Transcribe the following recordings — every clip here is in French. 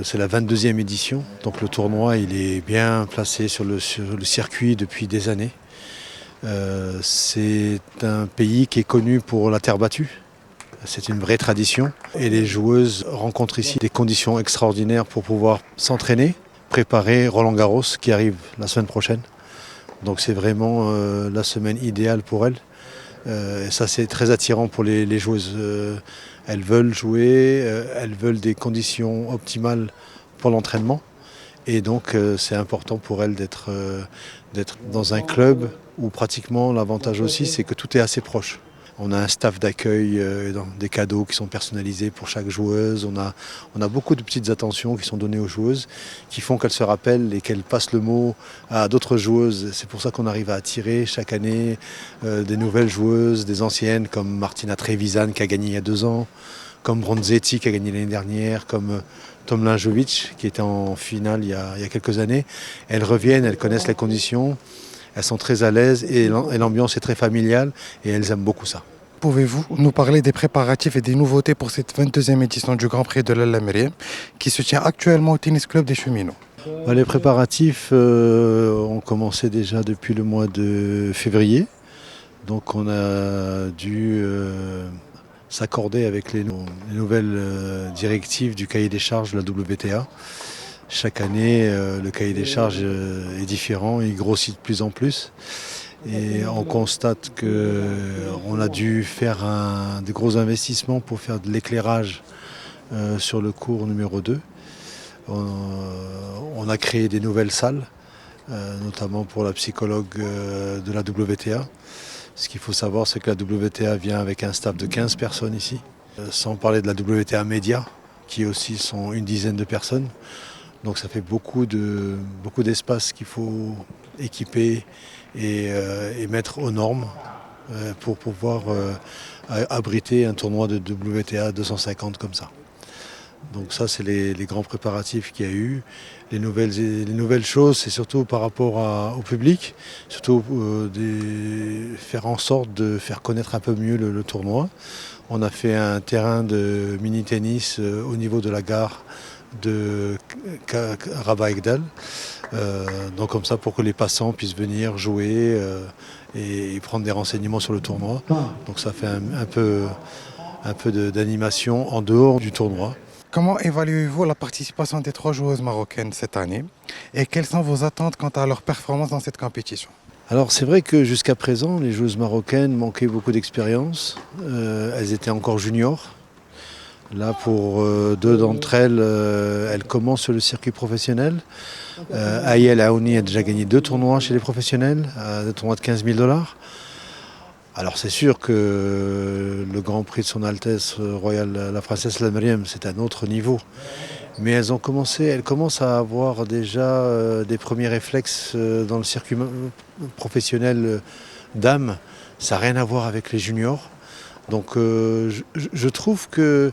C'est la 22e édition, donc le tournoi il est bien placé sur le circuit depuis des années. C'est un pays qui est connu pour la terre battue. C'est une vraie tradition et les joueuses rencontrent ici des conditions extraordinaires pour pouvoir s'entraîner, préparer Roland-Garros qui arrive la semaine prochaine. Donc c'est vraiment la semaine idéale pour elles. Et ça c'est très attirant pour les joueuses. Elles veulent jouer, elles veulent des conditions optimales pour l'entraînement. Et donc c'est important pour elles d'être dans un club où pratiquement l'avantage aussi c'est que tout est assez proche. On a un staff d'accueil, des cadeaux qui sont personnalisés pour chaque joueuse. On a beaucoup de petites attentions qui sont données aux joueuses, qui font qu'elles se rappellent et qu'elles passent le mot à d'autres joueuses. C'est pour ça qu'on arrive à attirer chaque année des nouvelles joueuses, des anciennes comme Martina Trevisan qui a gagné il y a 2 ans, comme Bronzetti qui a gagné l'année dernière, comme Tomljanovic qui était en finale il y a quelques années. Elles reviennent, elles connaissent les conditions. Elles sont très à l'aise et l'ambiance est très familiale et elles aiment beaucoup ça. Pouvez-vous nous parler des préparatifs et des nouveautés pour cette 22e édition du Grand Prix de l'Al Meriem qui se tient actuellement au Tennis Club des Cheminots? Les préparatifs ont commencé déjà depuis le mois de février. Donc on a dû s'accorder avec les nouvelles directives du cahier des charges de la WTA. Chaque année, le cahier des charges est différent, il grossit de plus en plus. Et on constate qu'on a dû faire des gros investissements pour faire de l'éclairage sur le cours numéro 2. On a créé des nouvelles salles, notamment pour la psychologue de la WTA. Ce qu'il faut savoir, c'est que la WTA vient avec un staff de 15 personnes ici, sans parler de la WTA Média, qui aussi sont une dizaine de personnes. Donc ça fait beaucoup d'espace qu'il faut équiper et mettre aux normes pour pouvoir abriter un tournoi de WTA 250 comme ça. Donc ça c'est les grands préparatifs qu'il y a eu. Les nouvelles choses, c'est surtout par rapport au public, surtout faire en sorte de faire connaître un peu mieux le tournoi. On a fait un terrain de mini-tennis au niveau de la gare de Rabat Egdal, donc comme ça pour que les passants puissent venir jouer et prendre des renseignements sur le tournoi. Donc ça fait un peu d'animation en dehors du tournoi. Comment évaluez-vous la participation des 3 joueuses marocaines cette année et quelles sont vos attentes quant à leur performance dans cette compétition? Alors c'est vrai que jusqu'à présent les joueuses marocaines manquaient beaucoup d'expérience, elles étaient encore juniors. Là, pour 2 d'entre elles, elles commencent sur le circuit professionnel. Ayel Aouni a déjà gagné 2 tournois chez les professionnels, 2 tournois de 15 000 $. Alors c'est sûr que le Grand Prix de Son Altesse Royale, la Princesse Al Meriem, c'est un autre niveau. Mais elles commencent à avoir déjà des premiers réflexes dans le circuit professionnel dames. Ça n'a rien à voir avec les juniors. Donc je trouve qu'elles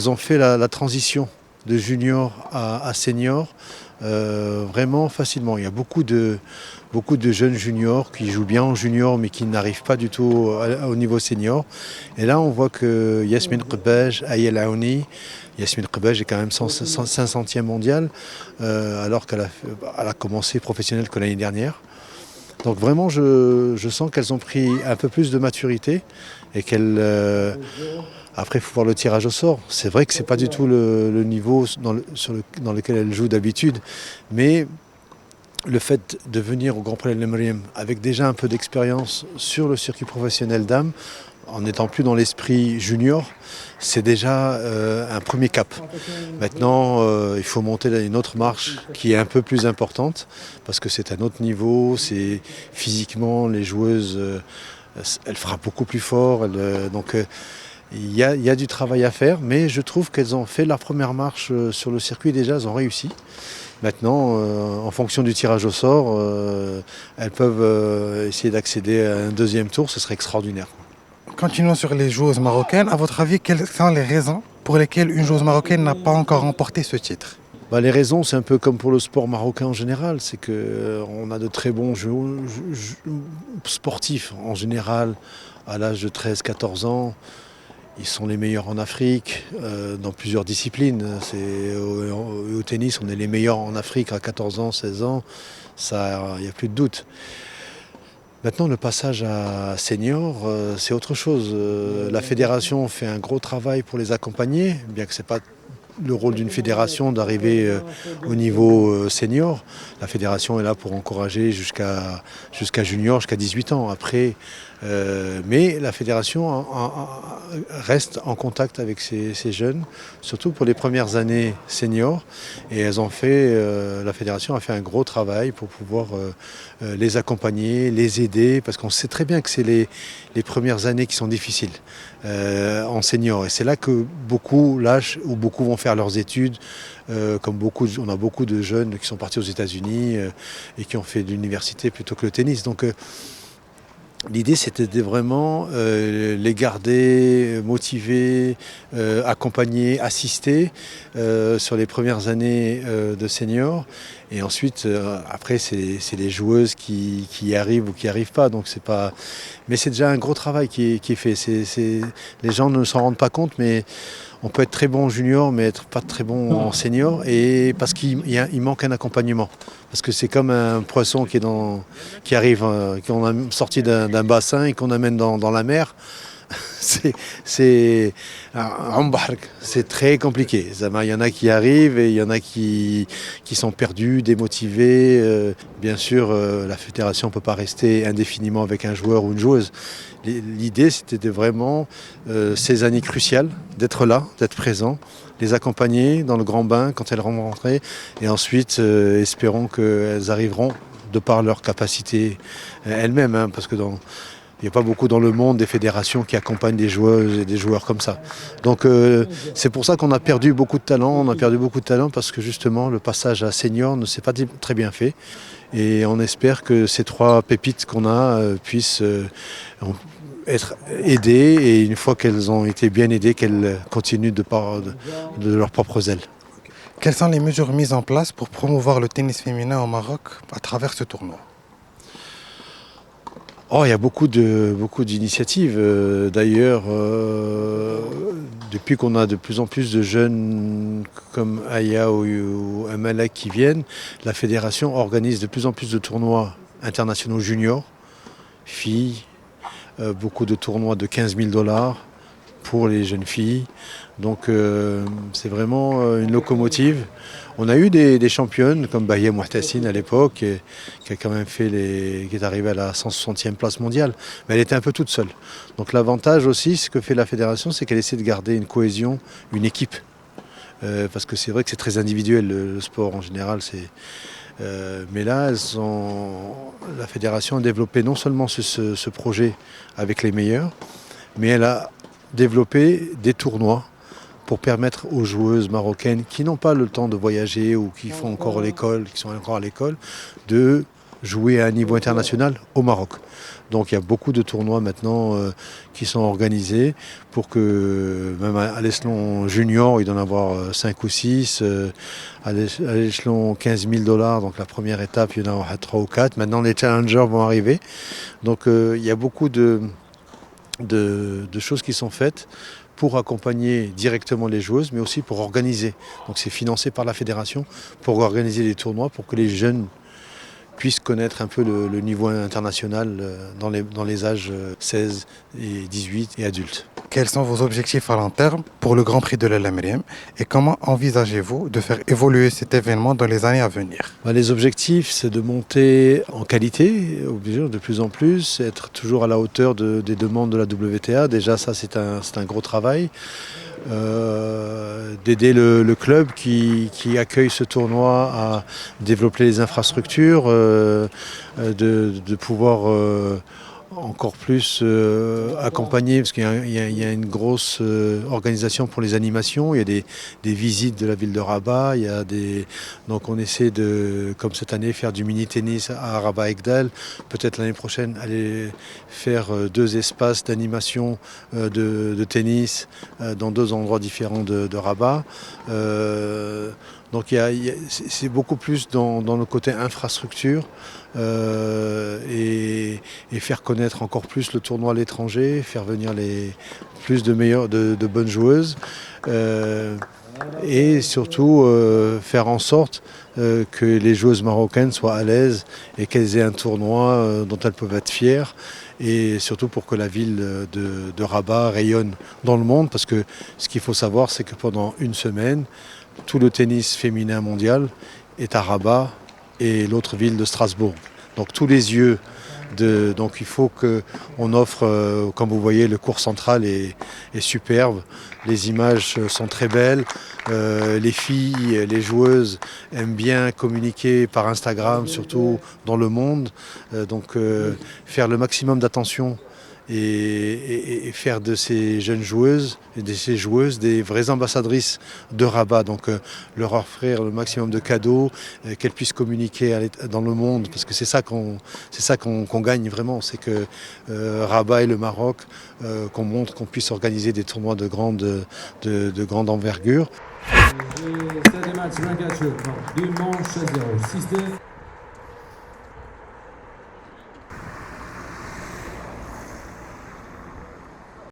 ont fait la transition de junior à senior vraiment facilement. Il y a beaucoup de jeunes juniors qui jouent bien en junior mais qui n'arrivent pas du tout au niveau senior. Et là on voit que Yasmine Qbej, Ayel Aouni, Yasmine Qbej est quand même 500e mondiale alors qu'elle a commencé professionnelle que l'année dernière. Donc vraiment, je sens qu'elles ont pris un peu plus de maturité et qu'elles... après, il faut voir le tirage au sort. C'est vrai que ce n'est pas du tout le niveau dans lequel elles jouent d'habitude, mais le fait de venir au Grand Prix Al Meriem avec déjà un peu d'expérience sur le circuit professionnel dames, en n'étant plus dans l'esprit junior, c'est déjà un premier cap. Maintenant, il faut monter une autre marche qui est un peu plus importante parce que c'est un autre niveau. C'est physiquement, les joueuses, elles frappent beaucoup plus fort. Donc, il y a du travail à faire, mais je trouve qu'elles ont fait leur première marche sur le circuit déjà, elles ont réussi. Maintenant, en fonction du tirage au sort, elles peuvent essayer d'accéder à un 2e tour, ce serait extraordinaire. Continuons sur les joueuses marocaines. À votre avis, quelles sont les raisons pour lesquelles une joueuse marocaine n'a pas encore remporté ce titre? Les raisons, c'est un peu comme pour le sport marocain en général. C'est qu'on a de très bons sportifs en général à l'âge de 13-14 ans. Ils sont les meilleurs en Afrique dans plusieurs disciplines. Au tennis, on est les meilleurs en Afrique à 14 ans, 16 ans. Ça, il n'y a plus de doute. Maintenant, le passage à senior, c'est autre chose. La fédération fait un gros travail pour les accompagner, bien que ce n'est pas le rôle d'une fédération d'arriver au niveau senior. La fédération est là pour encourager jusqu'à junior, jusqu'à 18 ans. Après, mais la fédération reste en contact avec ces jeunes, surtout pour les premières années seniors. Et la fédération a fait un gros travail pour pouvoir les accompagner, les aider, parce qu'on sait très bien que c'est les premières années qui sont difficiles en senior. Et c'est là que beaucoup lâchent ou beaucoup vont faire leurs études. On a beaucoup de jeunes qui sont partis aux États-Unis et qui ont fait de l'université plutôt que le tennis. Donc l'idée, c'était de vraiment les garder motivés, accompagnés, assistés sur les premières années de senior. Et ensuite, après, c'est les joueuses qui y arrivent ou qui n'y arrivent pas. Donc c'est pas... Mais c'est déjà un gros travail qui est fait. Les gens ne s'en rendent pas compte, mais on peut être très bon en junior, mais être pas très bon en senior, et parce qu'il manque un accompagnement. Parce que c'est comme un poisson qui arrive, qu'on a sorti d'un bassin et qu'on amène dans la mer. C'est très compliqué. Il y en a qui arrivent et il y en a qui sont perdus, démotivés. Bien sûr, la fédération ne peut pas rester indéfiniment avec un joueur ou une joueuse. L'idée, c'était de vraiment, ces années cruciales, d'être là, d'être présent, les accompagner dans le grand bain quand elles vont rentrer, et ensuite, espérons qu'elles arriveront de par leur capacité elles-mêmes, hein, parce que il n'y a pas beaucoup dans le monde des fédérations qui accompagnent des joueuses et des joueurs comme ça. Donc c'est pour ça qu'on a perdu beaucoup de talent. On a perdu beaucoup de talent parce que justement le passage à senior ne s'est pas très bien fait. Et on espère que ces 3 pépites qu'on a puissent être aidées, et une fois qu'elles ont été bien aidées, qu'elles continuent de leurs propres ailes. Quelles sont les mesures mises en place pour promouvoir le tennis féminin au Maroc à travers ce tournoi? Oh, il y a beaucoup d'initiatives. D'ailleurs, depuis qu'on a de plus en plus de jeunes comme Aya ou Amalek qui viennent, la fédération organise de plus en plus de tournois internationaux juniors, filles, beaucoup de tournois de 15 000 $ pour les jeunes filles. Donc c'est vraiment une locomotive. On a eu des championnes comme Bahia Mouhtassine à l'époque, qui a quand même qui est arrivée à la 160e place mondiale, mais elle était un peu toute seule. Donc l'avantage aussi, ce que fait la fédération, c'est qu'elle essaie de garder une cohésion, une équipe. Parce que c'est vrai que c'est très individuel le sport en général. Mais là, la fédération a développé non seulement ce projet avec les meilleurs, mais elle a développé des tournois pour permettre aux joueuses marocaines qui n'ont pas le temps de voyager ou qui font encore l'école, qui sont encore à l'école, de jouer à un niveau international au Maroc. Donc il y a beaucoup de tournois maintenant qui sont organisés pour que, même à l'échelon junior, il doit y en avoir 5 ou 6. À l'échelon 15 000 $, donc la première étape, il y en a 3 ou 4. Maintenant les challengers vont arriver. Donc il y a beaucoup de choses qui sont faites pour accompagner directement les joueuses, mais aussi pour organiser. Donc c'est financé par la fédération pour organiser les tournois, pour que les jeunes puissent connaître un peu le niveau international dans les âges 16 et 18 et adultes. Quels sont vos objectifs à long terme pour le Grand Prix de l'Al Meriem et comment envisagez-vous de faire évoluer cet événement dans les années à venir? Les objectifs, c'est de monter en qualité, de plus en plus, être toujours à la hauteur des demandes de la WTA. Déjà, ça, c'est un gros travail. D'aider le club qui accueille ce tournoi à développer les infrastructures, de pouvoir encore plus accompagner, parce qu'il y a une grosse organisation pour les animations, il y a des visites de la ville de Rabat, donc on essaie de, comme cette année, faire du mini-tennis à Rabat-Egdal, peut-être l'année prochaine aller faire 2 espaces d'animation de tennis dans 2 endroits différents de Rabat. Donc c'est beaucoup plus dans le côté infrastructure et faire connaître encore plus le tournoi à l'étranger, faire venir plus de bonnes joueuses et surtout faire en sorte que les joueuses marocaines soient à l'aise et qu'elles aient un tournoi dont elles peuvent être fières. Et surtout pour que la ville de Rabat rayonne dans le monde, parce que ce qu'il faut savoir, c'est que pendant une semaine, tout le tennis féminin mondial est à Rabat et l'autre ville de Strasbourg. Donc tous les yeux, donc il faut qu'on offre, comme vous voyez, le court central est superbe, les images sont très belles, les filles, les joueuses aiment bien communiquer par Instagram, surtout dans le monde, donc faire le maximum d'attention et faire de ces jeunes joueuses et de ces joueuses des vraies ambassadrices de Rabat. Donc leur offrir le maximum de cadeaux, qu'elles puissent communiquer dans le monde, parce que c'est ça qu'on gagne vraiment, c'est que Rabat et le Maroc, qu'on montre qu'on puisse organiser des tournois de grande envergure. C'est des matchs 24 dimanche 0.